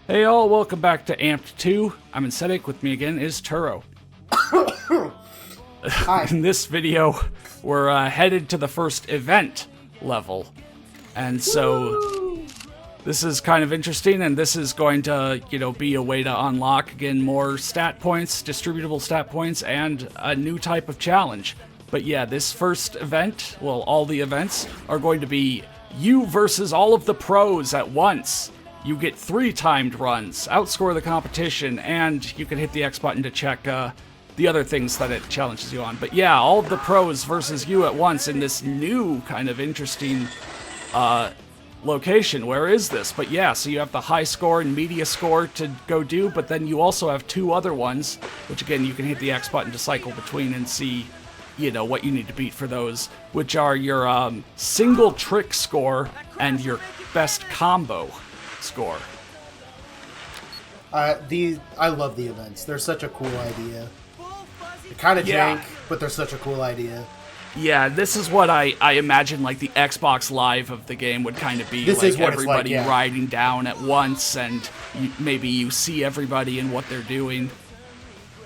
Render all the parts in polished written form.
Hey all, welcome back to Amped 2. I'm Incetic, with me again is Turo. Hi. In this video, we're headed to the first event level. And so, this is kind of interesting, and this is going to, be a way to unlock, again, more stat points, distributable stat points, and a new type of challenge. But yeah, this first event, well, all the events, are going to be you versus all of the pros at once. You get 3 timed runs, outscore the competition, and you can hit the X button to check the other things that it challenges you on. But yeah, all of the pros versus you at once in this new kind of interesting location. Where is this? But yeah, so you have the high score and media score to go do, but then you also have 2 other ones, which again, you can hit the X button to cycle between and see, what you need to beat for those, which are your single trick score and your best combo score. I love the events. They're such a cool idea. They're kind of jank, but they're such a cool idea. Yeah, this is what I imagine like the Xbox Live of the game would kind of be. This like is what everybody it's like, yeah. riding down at once, and maybe you see everybody and what they're doing.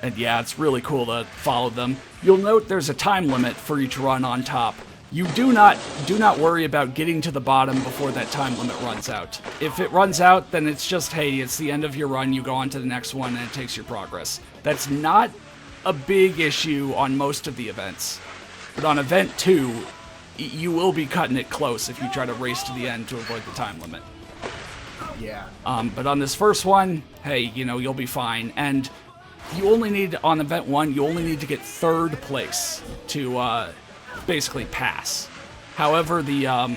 And yeah, it's really cool to follow them. You'll note there's a time limit for each run on top. You do not worry about getting to the bottom before that time limit runs out. If it runs out, then it's just, hey, it's the end of your run, you go on to the next one, and it takes your progress. That's not a big issue on most of the events. But on event 2, you will be cutting it close if you try to race to the end to avoid the time limit. Yeah. But on this first one, hey, you'll be fine. And you only need, on event 1, you only need to get 3rd place to, basically pass. However, the a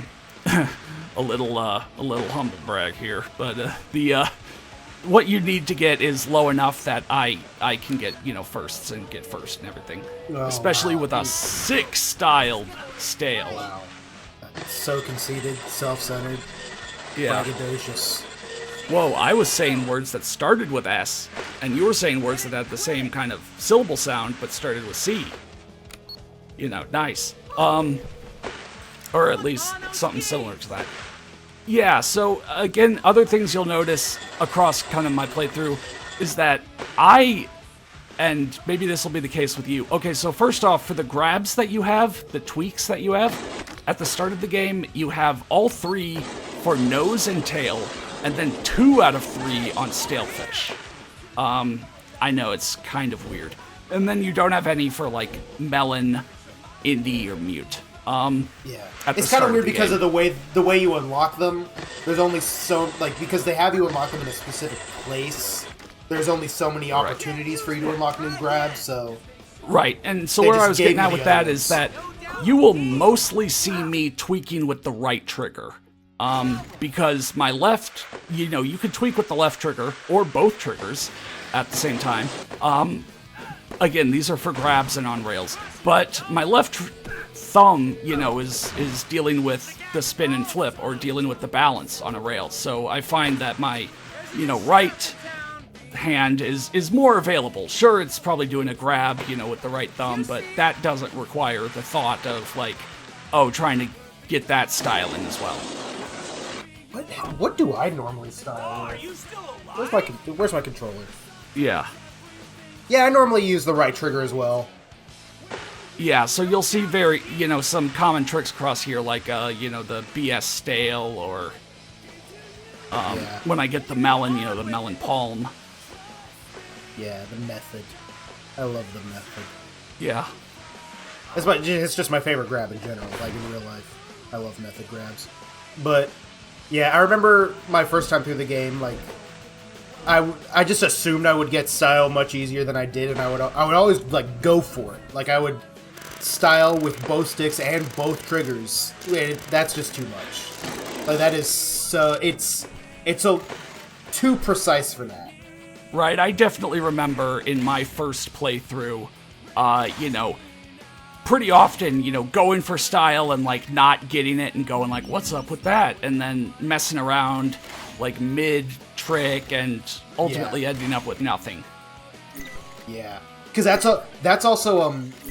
little humble brag here, but what you need to get is low enough that I can get firsts and get first and everything, especially with a 6 styled stale. Wow. So conceited, self-centered, braggadocious. Whoa, I was saying words that started with S, and you were saying words that had the same kind of syllable sound but started with C. Nice. Or at least something similar to that. Yeah, so again, other things you'll notice across kind of my playthrough is that and maybe this will be the case with you. Okay, so first off, for the grabs that you have, the tweaks that you have, at the start of the game, you have all 3 for nose and tail, and then 2 out of 3 on stalefish. I know, it's kind of weird. And then you don't have any for, like, melon, indie, or mute. It's kind of weird because of the way you unlock them. There's only because they have you unlock them in a specific place. There's only so many opportunities for you to unlock new grabs, so... Right, and so where I was getting at with that is that you will mostly see me tweaking with the right trigger. Because my left, you can tweak with the left trigger, or both triggers, at the same time. Again, these are for grabs and on rails. But my left thumb, is dealing with the spin and flip, or dealing with the balance on a rail. So I find that my, right hand is more available. Sure, it's probably doing a grab, with the right thumb, but that doesn't require the thought of, like, trying to get that style in as well. What do I normally style with? Where's my controller? Yeah. Yeah, I normally use the right trigger as well. Yeah, so you'll see some common tricks across here, like, the BS stale, or when I get the melon, the melon palm. Yeah, the method. I love the method. Yeah. It's just my favorite grab in general, like in real life. I love method grabs. But, yeah, I remember my first time through the game, like, I just assumed I would get style much easier than I did, and I would always, like, go for it. Like, I would style with both sticks and both triggers. That's just too much. Like, that is so... It's too precise for that. Right, I definitely remember in my first playthrough, pretty often, going for style and, like, not getting it and going, like, what's up with that? And then messing around, like, mid-trick and ultimately ending up with nothing. Yeah. Because that's also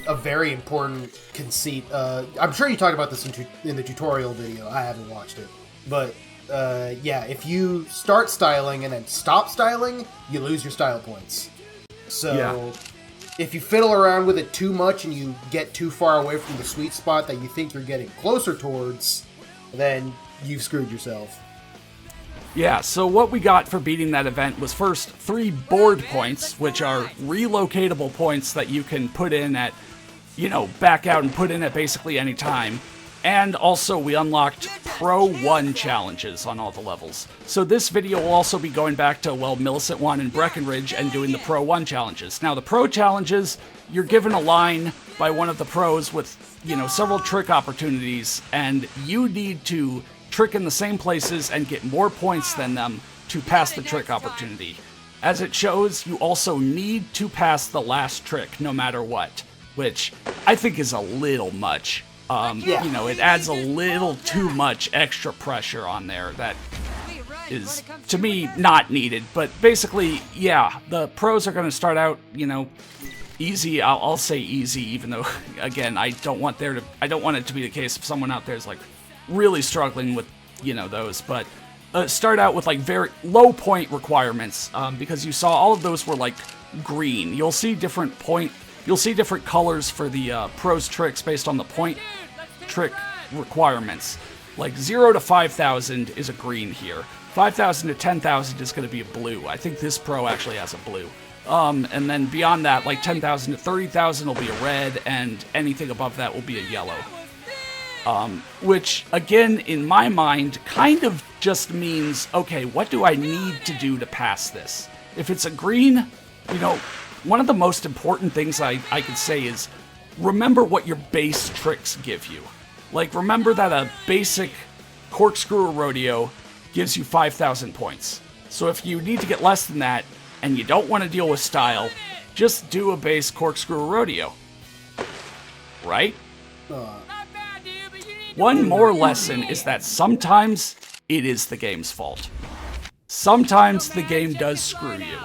a very important conceit. I'm sure you talked about this in the tutorial video. I haven't watched it. But yeah, if you start styling and then stop styling, you lose your style points. So if you fiddle around with it too much and you get too far away from the sweet spot that you think you're getting closer towards, then you've screwed yourself. Yeah, so what we got for beating that event was first 3 board points, which are relocatable points that you can put in at, back out and put in at basically any time. And also we unlocked Pro 1 challenges on all the levels. So this video will also be going back to, Millicent 1 and Breckenridge and doing the Pro 1 challenges. Now the Pro challenges, you're given a line by one of the pros with, several trick opportunities, and you need to trick in the same places and get more points than them to pass the trick opportunity. As it shows, you also need to pass the last trick no matter what, which I think is a little much. It adds a little too much extra pressure on there that is, to me, not needed. But basically, yeah, the pros are going to start out, easy. I'll say easy, even though, again, I don't want it to be the case if someone out there is like really struggling with, those. But start out with like very low point requirements, because you saw all of those were like green. You'll see different colors for the pros tricks based on the point trick requirements. Like 0 to 5,000 is a green here. 5,000 to 10,000 is going to be a blue. I think this pro actually has a blue. And then beyond that, like 10,000 to 30,000 will be a red, and anything above that will be a yellow. Which, again, in my mind, kind of just means, okay, what do I need to do to pass this? If it's a green, one of the most important things I could say is remember what your base tricks give you. Like, remember that a basic corkscrew rodeo gives you 5,000 points. So if you need to get less than that, and you don't want to deal with style, just do a base corkscrew rodeo. Right? One more lesson is that sometimes it is the game's fault. Sometimes the game does screw you.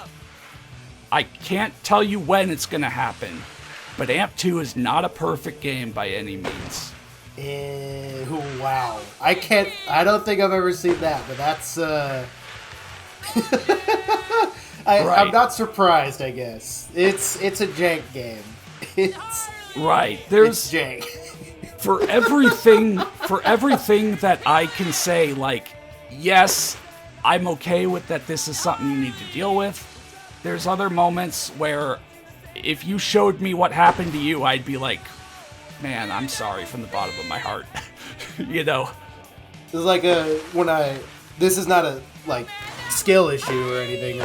I can't tell you when it's going to happen, but AMP 2 is not a perfect game by any means. Wow. I don't think I've ever seen that, but that's, I'm not surprised, I guess. It's a jank game. It's jank. For everything that I can say, like, yes, I'm okay with that this is something you need to deal with. There's other moments where if you showed me what happened to you, I'd be like, man, I'm sorry from the bottom of my heart. It's like this is not a like skill issue or anything,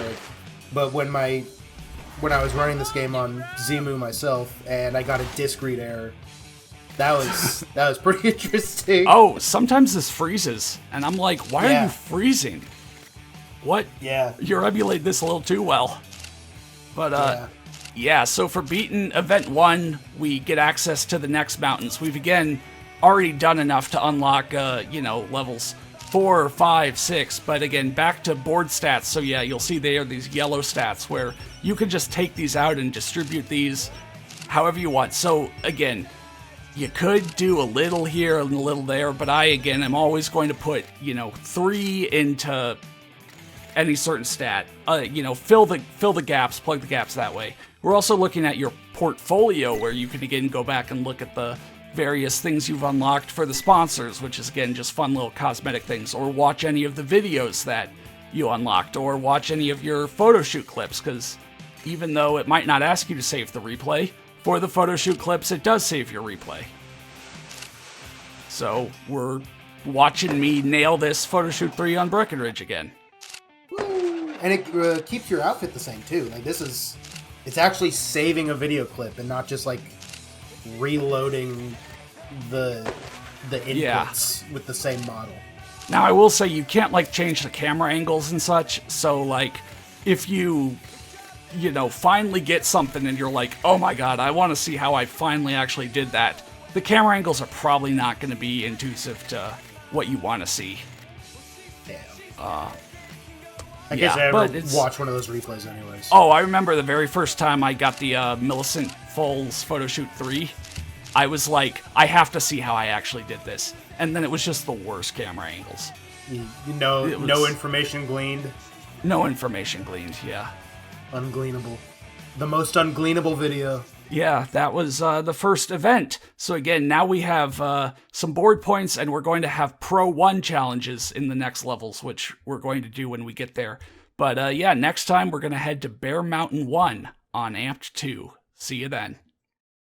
but when I was running this game on Zemu myself and I got a disk read error, that was pretty interesting. Oh, sometimes this freezes, and I'm like, why are you freezing? What? Yeah. You're emulating this a little too well. But, so for beating Event 1, we get access to the next mountains. We've, again, already done enough to unlock, levels 4, 5, 6. But, again, back to board stats. So, yeah, you'll see there are these yellow stats where you can just take these out and distribute these however you want. So, again, you could do a little here and a little there, but I, again, am always going to put, 3 into any certain stat. Fill the gaps, plug the gaps that way. We're also looking at your portfolio, where you can, again, go back and look at the various things you've unlocked for the sponsors, which is, again, just fun little cosmetic things, or watch any of the videos that you unlocked, or watch any of your photo shoot clips, because even though it might not ask you to save the replay, for the photo shoot clips, it does save your replay. So, we're watching me nail this photo shoot 3 on Breckenridge again. Woo. And it keeps your outfit the same, too. Like, it's actually saving a video clip and not just, like, reloading the inputs with the same model. Now, I will say you can't, like, change the camera angles and such, so, like, if you finally get something and you're like, oh my god, I want to see how I finally actually did that, the camera angles are probably not going to be conducive to what you want to see. Damn. I guess I ever watch one of those replays anyways. Oh, I remember the very first time I got the Millicent Foles Photo Shoot 3, I was like, I have to see how I actually did this. And then it was just the worst camera angles. No information gleaned. No information gleaned, yeah. Ungleanable. The most ungleanable video. Yeah, that was the first event. So again, now we have some board points, and we're going to have Pro 1 challenges in the next levels, which we're going to do when we get there. But yeah, next time we're going to head to Bear Mountain 1 on Amped 2. See you then.